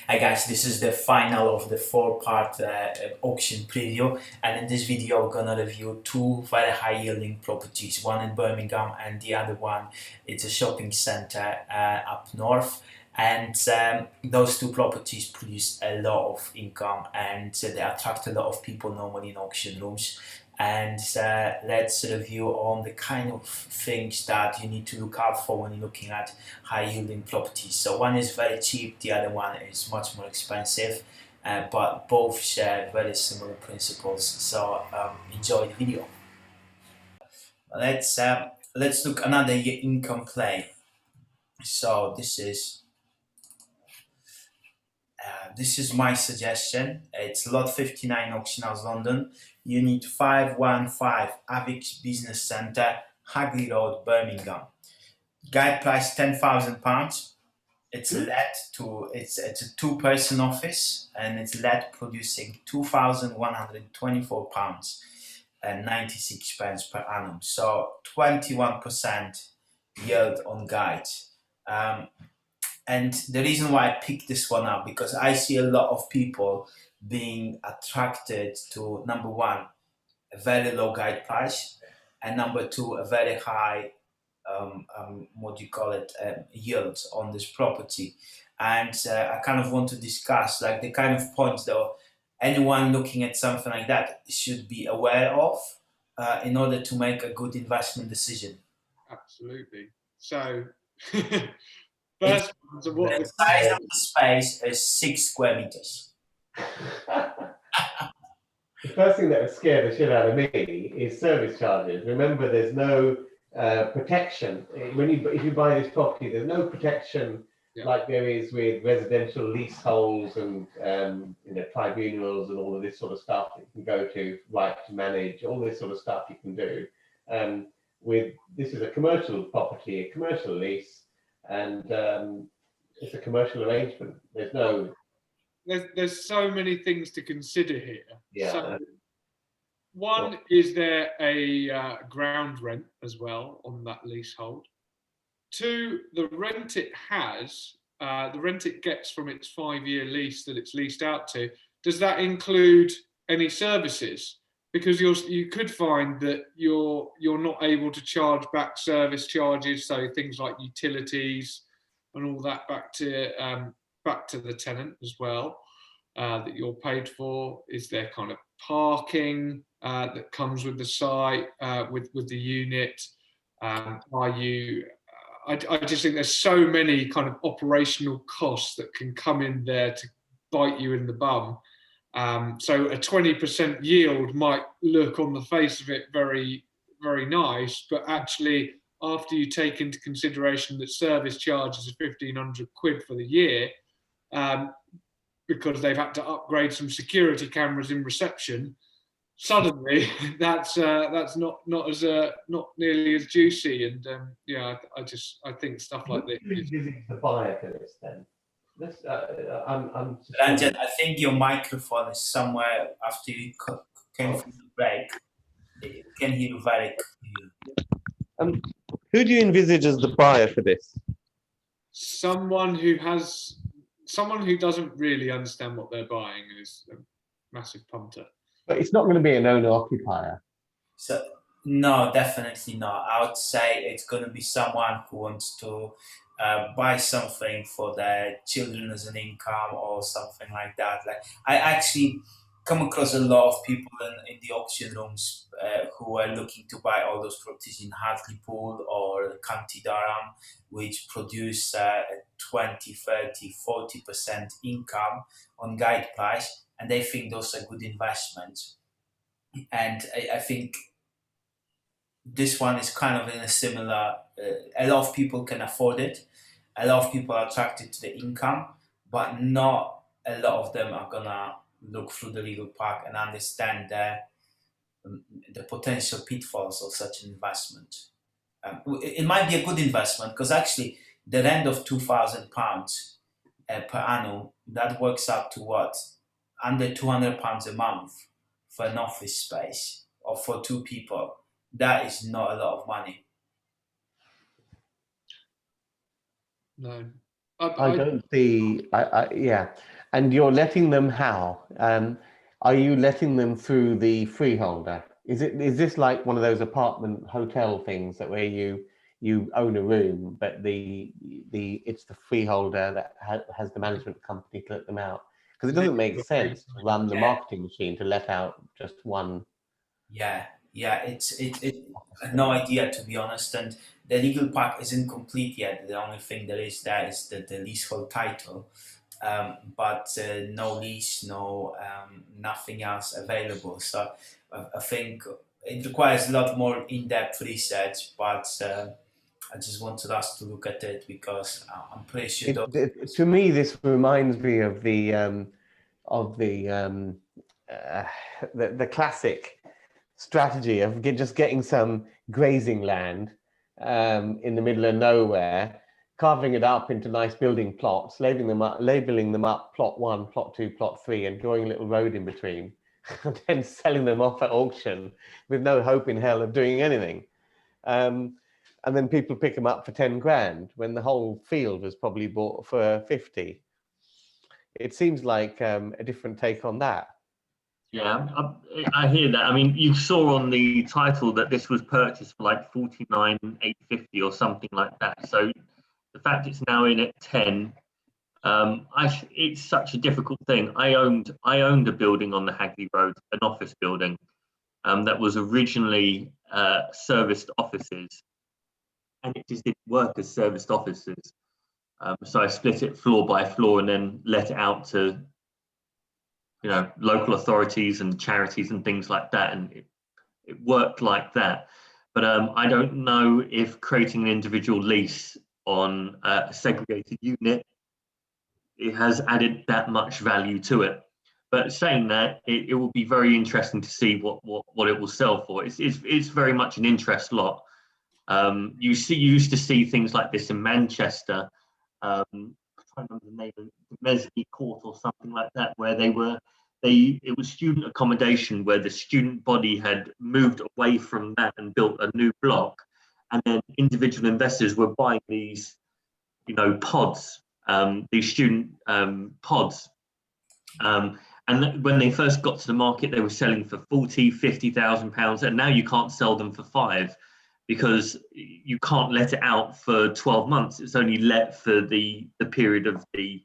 Hi guys, this is the final of the four-part auction preview, and in this video we're gonna review two very high-yielding properties. One in Birmingham, and the other one it's a shopping center up north. And those two properties produce a lot of income, and they attract a lot of people normally in auction rooms. And let's review on the kind of things that you need to look out for when you're looking at high yielding properties. So one is very cheap, the other one is much more expensive, but both share very similar principles. So enjoy the video. Let's look another income play. So this is my suggestion. It's lot 59 Auction House London, Unit 515, Avic Business Centre, Hagley Road, Birmingham. Guide price £10,000. It's it's a two-person office, and it's let producing £2,124 and 96 pence per annum. So 21% yield on guide. And the reason why I picked this one up, because I see a lot of people being attracted to, number one, a very low guide price, and number two, a very high what do you call it, yield on this property. And I kind of want to discuss like the kind of points though anyone looking at something like that should be aware of in order to make a good investment decision. Absolutely. So, It's, first, so what the size of the space is 6 square meters. The first thing that would scare the shit out of me is service charges. Remember, there's no protection if you buy this property. There's no protection like there is with residential leaseholds and tribunals and all of this sort of stuff that you can go to, right to manage, all this sort of stuff you can do. With this is a commercial property, a commercial lease, and it's a commercial arrangement. there's so many things to consider here. Yeah. So, one, is there a ground rent as well on that leasehold? Two, the rent it has, the rent it gets from its 5-year lease that it's leased out to, does that include any services? Because you could find that you're not able to charge back service charges, so things like utilities and all that back to the tenant as well, that you're paid for. Is there kind of parking that comes with the site, with the unit? Are you? I just think there's so many kind of operational costs that can come in there to bite you in the bum. So a 20% yield might look on the face of it very, very nice, but actually after you take into consideration that service charges are 1,500 quid for the year, because they've had to upgrade some security cameras in reception, suddenly that's not nearly as juicy. And I think stuff like this. Visit the buyer for this then. Ranjan, I think your microphone is somewhere after you came from the break. You can hear very clearly. Who do you envisage as the buyer for this? Someone who doesn't really understand what they're buying and is a massive punter. But it's not going to be an owner-occupier. So no, definitely not. I would say it's going to be someone who wants to buy something for their children as an income or something like that. Like I actually come across a lot of people in the auction rooms who are looking to buy all those properties in Hartlepool or County Durham, which produce 20, 30, 40% income on guide price, and they think those are good investments. And I think this one is kind of in a similar, a lot of people can afford it. A lot of people are attracted to the income, but not a lot of them are gonna look through the legal pack and understand the potential pitfalls of such an investment. It might be a good investment because actually the rent of £2,000 per annum, that works out to what? Under £200 a month for an office space or for two people. That is not a lot of money. No, I don't see. Yeah, and you're letting them how? Are you letting them through the freeholder? Is this like one of those apartment hotel things that where you own a room, but it's the freeholder that has the management company to let them out? Because it doesn't make sense to run the marketing machine to let out just one. Yeah, yeah, it no idea, to be honest. And the legal pack isn't complete yet. The only thing there is there is the leasehold title, but no lease, no nothing else available. So I think it requires a lot more in-depth research. But I just wanted us to look at it because I'm pretty sure To me, this reminds me of of the um, uh, the classic strategy of just getting some grazing land in the middle of nowhere, carving it up into nice building plots, labeling them up plot 1, plot 2, plot 3, and drawing a little road in between, and then selling them off at auction with no hope in hell of doing anything. And then people pick them up for 10 grand when the whole field was probably bought for 50. It seems like a different take on that. Yeah, I hear that. I mean, you saw on the title that this was purchased for like 49,850 or something like that. So the fact it's now in at 10, it's such a difficult thing. I owned a building on the Hagley Road, an office building, that was originally serviced offices, and it just didn't work as serviced offices. So I split it floor by floor and then let it out to local authorities and charities and things like that, and it worked like that. But I don't know if creating an individual lease on a segregated unit, it has added that much value to it. But saying that, it will be very interesting to see what it will sell for. It's very much an interest lot. You used to see things like this in Manchester. I can't remember the name of the Mesney Court or something like that, where it was student accommodation, where the student body had moved away from that and built a new block, and then individual investors were buying these, pods, these student pods. And when they first got to the market, they were selling for 40,000, 50,000 pounds, and now you can't sell them for 5, because you can't let it out for 12 months. It's only let for the period of the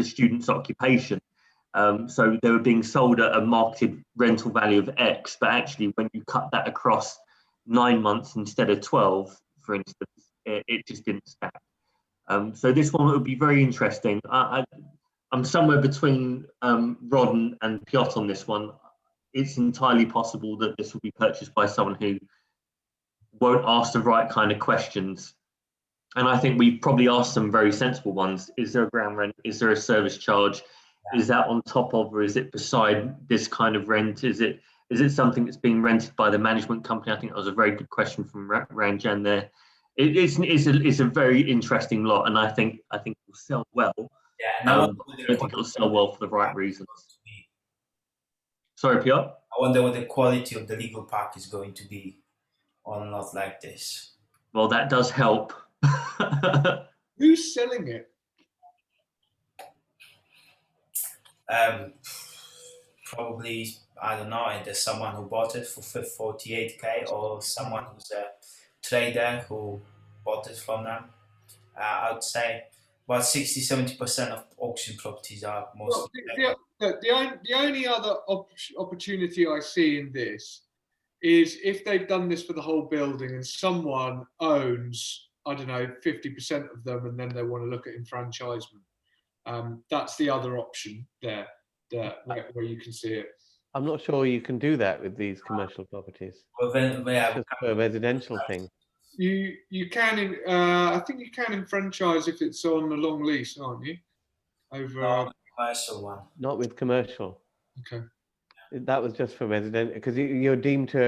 student's occupation. So they were being sold at a marketed rental value of X, but actually when you cut that across 9 months instead of 12, for instance, it just didn't stack. So this one would be very interesting. I'm somewhere between Rod and Piotr on this one. It's entirely possible that this will be purchased by someone who won't ask the right kind of questions. And I think we've probably asked some very sensible ones. Is there a ground rent? Is there a service charge? Is that on top of, or is it beside this kind of rent? Is it something that's being rented by the management company? I think that was a very good question from Ranjan there. It's a very interesting lot, and I think it will sell well. Yeah, and I think it'll sell well for the right reasons. Sorry, Piotr? I wonder what the quality of the legal pack is going to be on a lot like this. Well, that does help. Who's selling it? Probably, I don't know, there's someone who bought it for 48k, or someone who's a trader who bought it from them. I would say about 60-70% of auction properties are mostly. The only other opportunity I see in this is if they've done this for the whole building and someone owns, I don't know, 50% of them, and then they want to look at enfranchisement. That's the other option there, where you can see it. I'm not sure you can do that with these commercial properties. Well, then, yeah, just for a residential thing. You can, I think you can enfranchise if it's on a long lease, aren't you? Over commercial one. Not with commercial. Okay. That was just for residential, because you're deemed to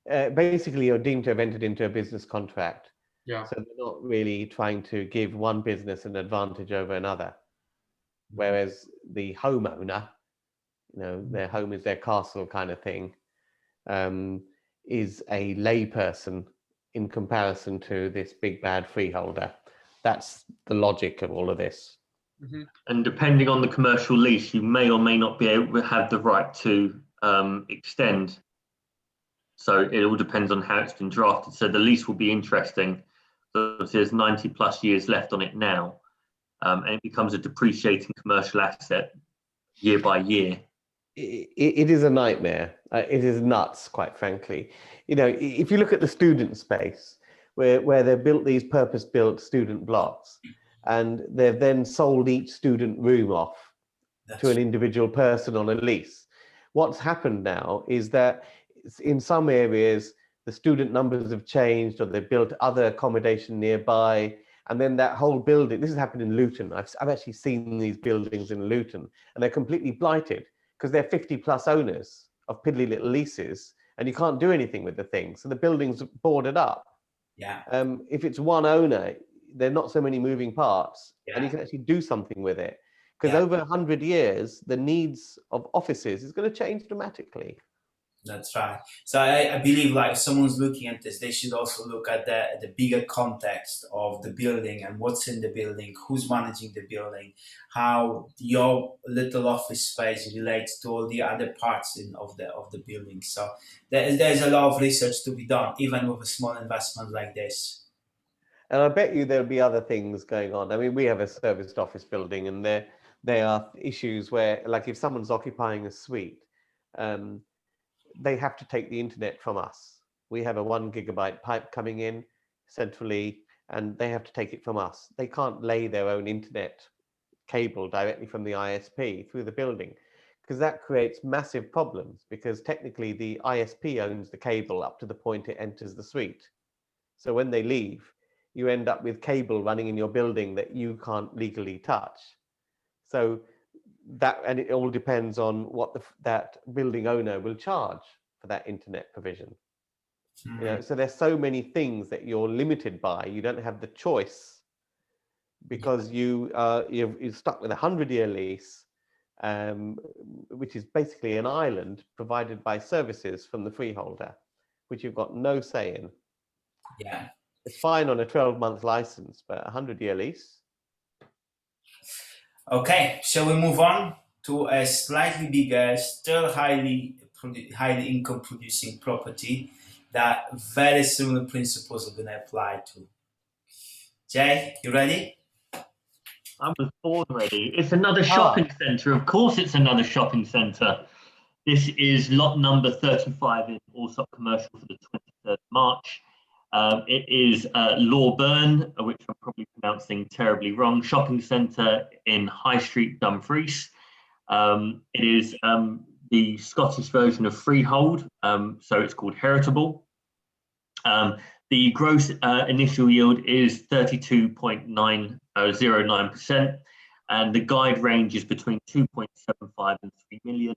have, basically you're deemed to have entered into a business contract. Yeah. So they're not really trying to give one business an advantage over another. Whereas the homeowner, their home is their castle kind of thing, is a lay person in comparison to this big bad freeholder. That's the logic of all of this. Mm-hmm. And depending on the commercial lease, you may or may not be able to have the right to extend. So it all depends on how it's been drafted. So the lease will be interesting. So there's 90 plus years left on it now, and it becomes a depreciating commercial asset year by year. It is a nightmare. It is nuts, quite frankly. You know, if you look at the student space, where they've built these purpose-built student blocks, and they've then sold each student room off to an individual person on a lease. What's happened now is that in some areas, the student numbers have changed, or they've built other accommodation nearby, and then that whole building, this has happened in Luton. I've actually seen these buildings in Luton, and they're completely blighted because they're 50 plus owners of piddly little leases, and you can't do anything with the thing. So the building's boarded up. Yeah. If it's one owner, there are not so many moving parts, and you Yeah. can actually do something with it. Because Yeah. over 100 years, the needs of offices is going to change dramatically. That's right. So I believe like if someone's looking at this, they should also look at the bigger context of the building and what's in the building, who's managing the building, how your little office space relates to all the other parts of the building. So there's a lot of research to be done, even with a small investment like this. And I bet you there'll be other things going on. I mean, we have a serviced office building, and there are issues where, like, if someone's occupying a suite, they have to take the internet from us. We have a 1 gigabyte pipe coming in centrally, and they have to take it from us. They can't lay their own internet cable directly from the ISP through the building, because that creates massive problems, because technically the ISP owns the cable up to the point it enters the suite. So when they leave, you end up with cable running in your building that you can't legally touch. So that, and it all depends on what that building owner will charge for that internet provision. You know, so there's so many things that you're limited by. You don't have the choice, because you're stuck with a 100-year lease, which is basically an island provided by services from the freeholder, which you've got no say in. Yeah. It's fine on a 12-month license, but a 100-year lease. Okay, shall we move on to a slightly bigger, still highly income producing property that very similar principles are going to apply to? Jay, you ready? I was born ready. It's another shopping centre. Of course, it's another shopping centre. This is lot number 35 in Allsop Commercial for the 23rd of March. It is Lawburn, which I'm probably pronouncing terribly wrong, shopping centre in High Street, Dumfries. It is the Scottish version of freehold, so it's called heritable. The gross initial yield is 32.909%, and the guide range is between 2.75 and 3 million.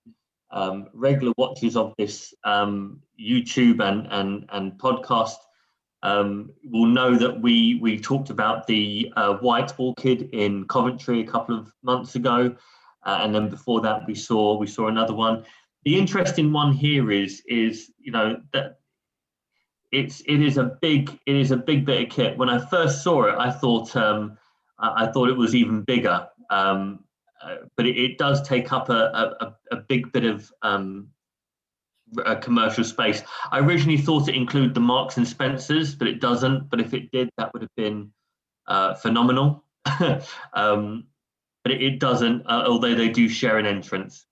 Regular watchers of this YouTube and podcast will know that we talked about the White Orchid in Coventry a couple of months ago, and then before that we saw another one. The interesting one here is you know that it is a big bit of kit. When I first saw it, I thought it was even bigger, but it does take up a big bit of a commercial space. I originally thought it included the Marks and Spencers, but it doesn't. But if it did, that would have been phenomenal. But it doesn't, although they do share an entrance.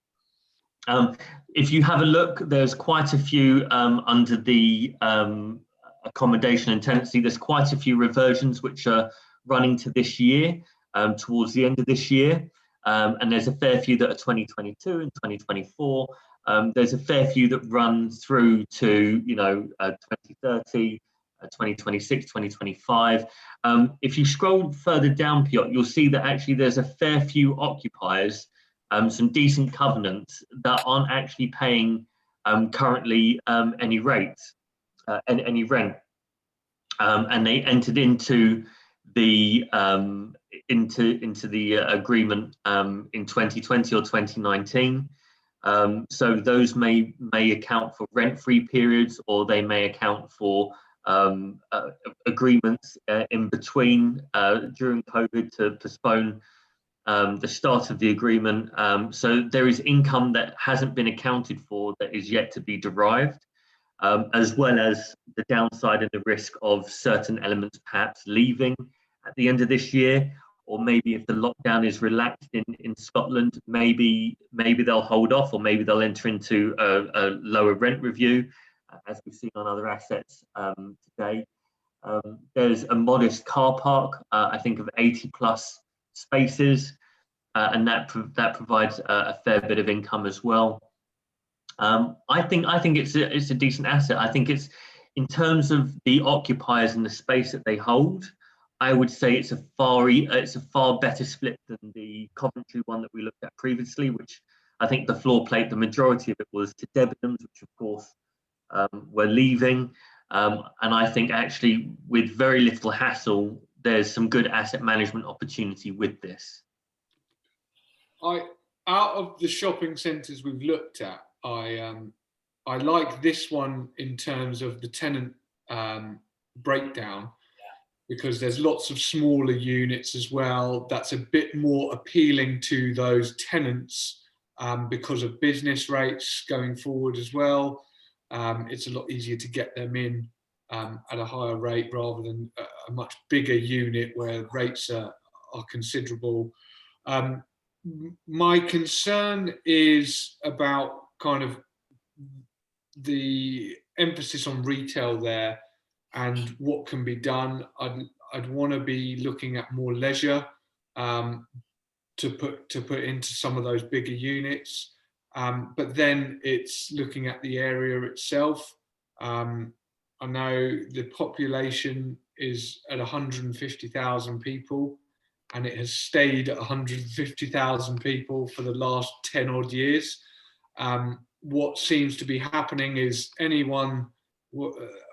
If you have a look, there's quite a few under the accommodation and tenancy. There's quite a few reversions which are running to this year, towards the end of this year. And there's a fair few that are 2022 and 2024. There's a fair few that run through to 2030, 2026, 2025. If you scroll further down, Piotr, you'll see that actually there's a fair few occupiers, some decent covenants that aren't actually paying currently any rates, any rent, and they entered into the agreement in 2020 or 2019. So those may account for rent-free periods, or they may account for agreements in between during COVID to postpone the start of the agreement. So there is income that hasn't been accounted for that is yet to be derived, as well as the downside and the risk of certain elements perhaps leaving at the end of this year, or maybe if the lockdown is relaxed in Scotland, maybe they'll hold off, or maybe they'll enter into a lower rent review, as we've seen on other assets today. There's a modest car park, I think of 80 plus spaces, and that provides a fair bit of income as well. I think it's a decent asset. I think it's, in terms of the occupiers and the space that they hold, I would say it's a far better split than the Coventry one that we looked at previously, which I think the floor plate, the majority of it was to Debenhams, which of course were leaving. And I think actually with very little hassle, there's some good asset management opportunity with this. Out of the shopping centres we've looked at, I like this one in terms of the tenant breakdown, because there's lots of smaller units as well. That's a bit more appealing to those tenants because of business rates going forward as well. It's a lot easier to get them in at a higher rate rather than a much bigger unit where rates are considerable. My concern is about kind of the emphasis on retail there and what can be done. I'd want to be looking at more leisure to put into some of those bigger units. But then it's looking at the area itself. I know the population is at 150,000 people, and it has stayed at 150,000 people for the last 10 odd years. What seems to be happening is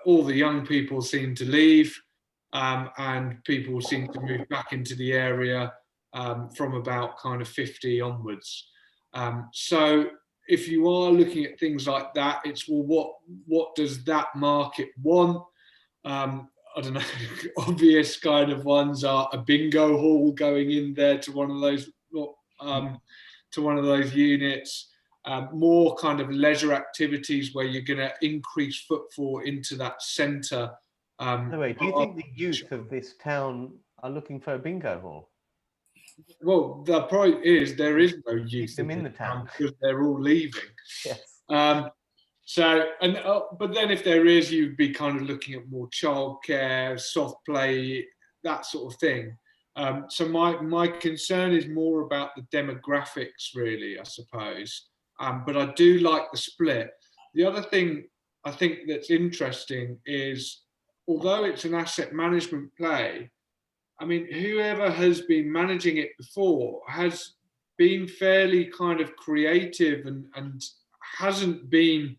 all the young people seem to leave, and people seem to move back into the area from about kind of 50 onwards. So if you are looking at things like that, it's, well, what does that market want? I don't know, obvious kind of ones are a bingo hall going in there to one of those units, more kind of leisure activities where you're going to increase footfall into that centre. Anyway, do you think the youth of this town are looking for a bingo hall? Well, the point is there is no youth them in the town because they're all leaving. Yes. But then if there is, you'd be kind of looking at more childcare, soft play, that sort of thing. So my concern is more about the demographics, really, I suppose. But I do like the split. The other thing I think that's interesting is, although it's an asset management play, I mean, whoever has been managing it before has been fairly kind of creative and hasn't been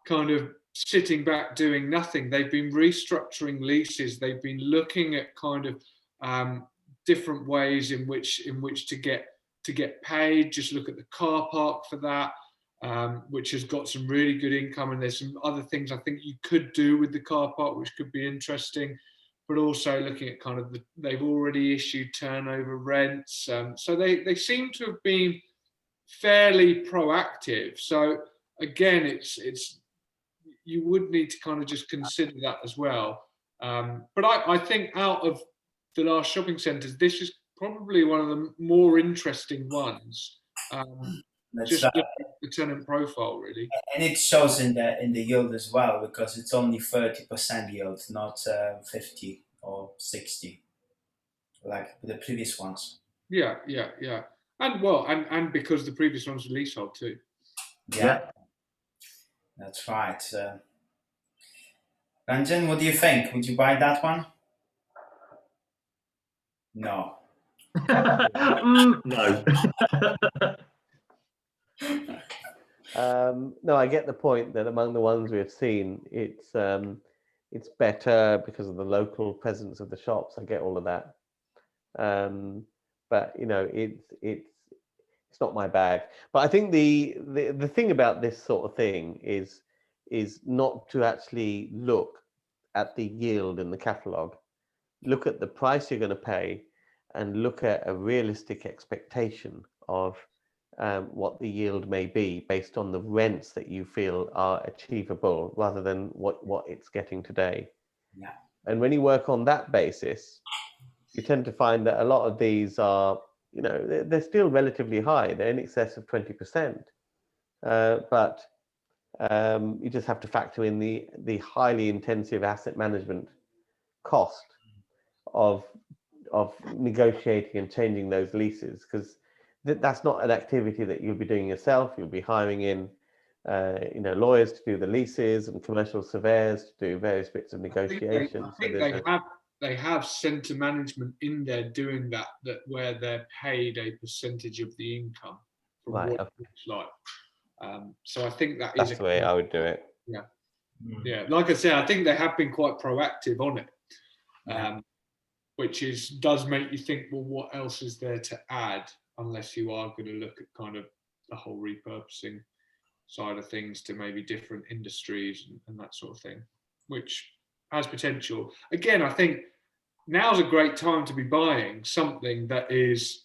kind of sitting back doing nothing. They've been restructuring leases. They've been looking at kind of different ways in which to get paid. Just look at the car park for that, which has got some really good income. And there's some other things I think you could do with the car park, which could be interesting. But also looking at kind of they've already issued turnover rents. So they seem to have been fairly proactive. So again, it's you would need to kind of just consider that as well. But I think out of the last shopping centres, this is probably one of the more interesting ones. Just looking at the tenant profile, really. And it shows in the yield as well, because it's only 30% yield, not 50 or 60, like the previous ones. Yeah. And because the previous ones were leasehold too. Yeah. That's right. Ranjan, what do you think? Would you buy that one? No. No. No, I get the point that among the ones we've seen, it's better because of the local presence of the shops. I get all of that, but you know, it's not my bag. But I think the thing about this sort of thing is not to actually look at the yield in the catalogue, look at the price you're going to pay, and look at a realistic expectation of what the yield may be based on the rents that you feel are achievable, rather than what it's getting today. Yeah. And when you work on that basis, you tend to find that a lot of these are, they're still relatively high. They're in excess of 20%. But you just have to factor in the highly intensive asset management cost of negotiating and changing those leases, because that's not an activity that you'll be doing yourself. You'll be hiring in lawyers to do the leases and commercial surveyors to do various bits of negotiation. I think they have centre management in there doing that where they're paid a percentage of the income from Right, what okay. it looks like. So I think That's the way I would do it. Yeah. Yeah. Like I said, I think they have been quite proactive on it, which does make you think, well, what else is there to add, unless you are going to look at kind of the whole repurposing side of things to maybe different industries and that sort of thing, which has potential. Again, I think now's a great time to be buying something that is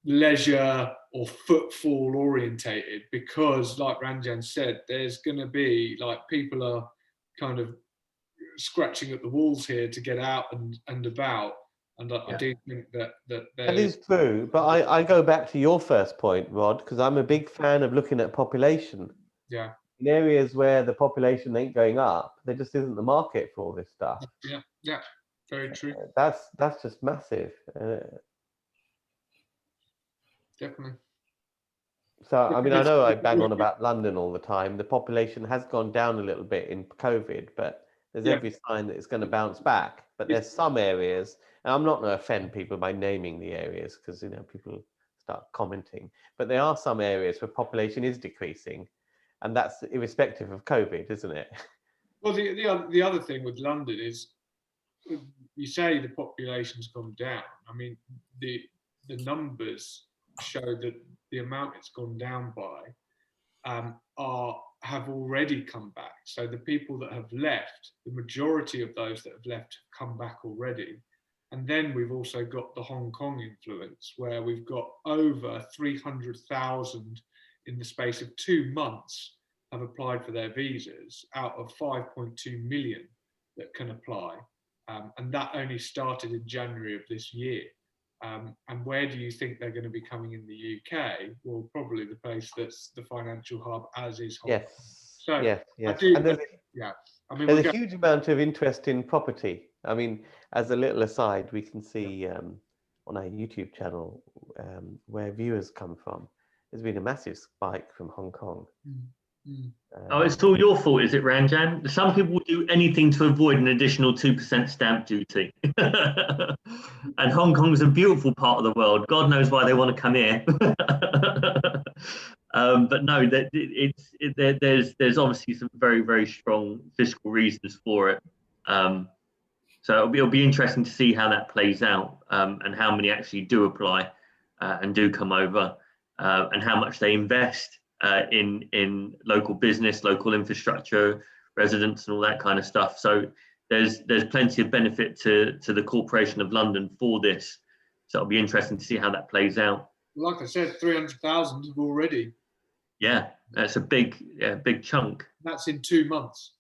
leisure or footfall orientated, because like Ranjan said, there's going to be, like, people are kind of scratching at the walls here to get out and about, and I do think that is true, but I go back to your first point, Rod, because I'm a big fan of looking at population. Yeah. In areas where the population ain't going up, there just isn't the market for all this stuff. Yeah, very true. That's just massive. Definitely. So, I mean, I know I bang on about London all the time. The population has gone down a little bit in COVID, but there's every sign that it's going to bounce back. But there's some areas, and I'm not going to offend people by naming the areas, because people start commenting. But there are some areas where population is decreasing, and that's irrespective of COVID, isn't it? Well, the other thing with London is, you say the population's gone down. I mean, the numbers show that the amount it's gone down by have already come back. So the people that have left, the majority of those that have left have come back already. And then we've also got the Hong Kong influence, where we've got over 300,000 in the space of 2 months have applied for their visas out of 5.2 million that can apply. And that only started in January of this year. And where do you think they're going to be coming in the UK? Well, probably the place that's the financial hub, as is Hong Kong. So yes. I mean, there's a huge amount of interest in property. I mean, as a little aside, we can see on our YouTube channel where viewers come from. There's been a massive spike from Hong Kong. Oh, it's all your fault, is it, Ranjan? Some people will do anything to avoid an additional 2% stamp duty. And Hong Kong's a beautiful part of the world. God knows why they want to come here. But no, there's obviously some very, very strong fiscal reasons for it. So it'll be interesting to see how that plays out, and how many actually do apply and do come over, and how much they invest in local business, local infrastructure, residents, and all that kind of stuff. So there's plenty of benefit to the Corporation of London for this. So it'll be interesting to see how that plays out. Like I said, 300,000 have already. Yeah, that's a big chunk. That's in 2 months.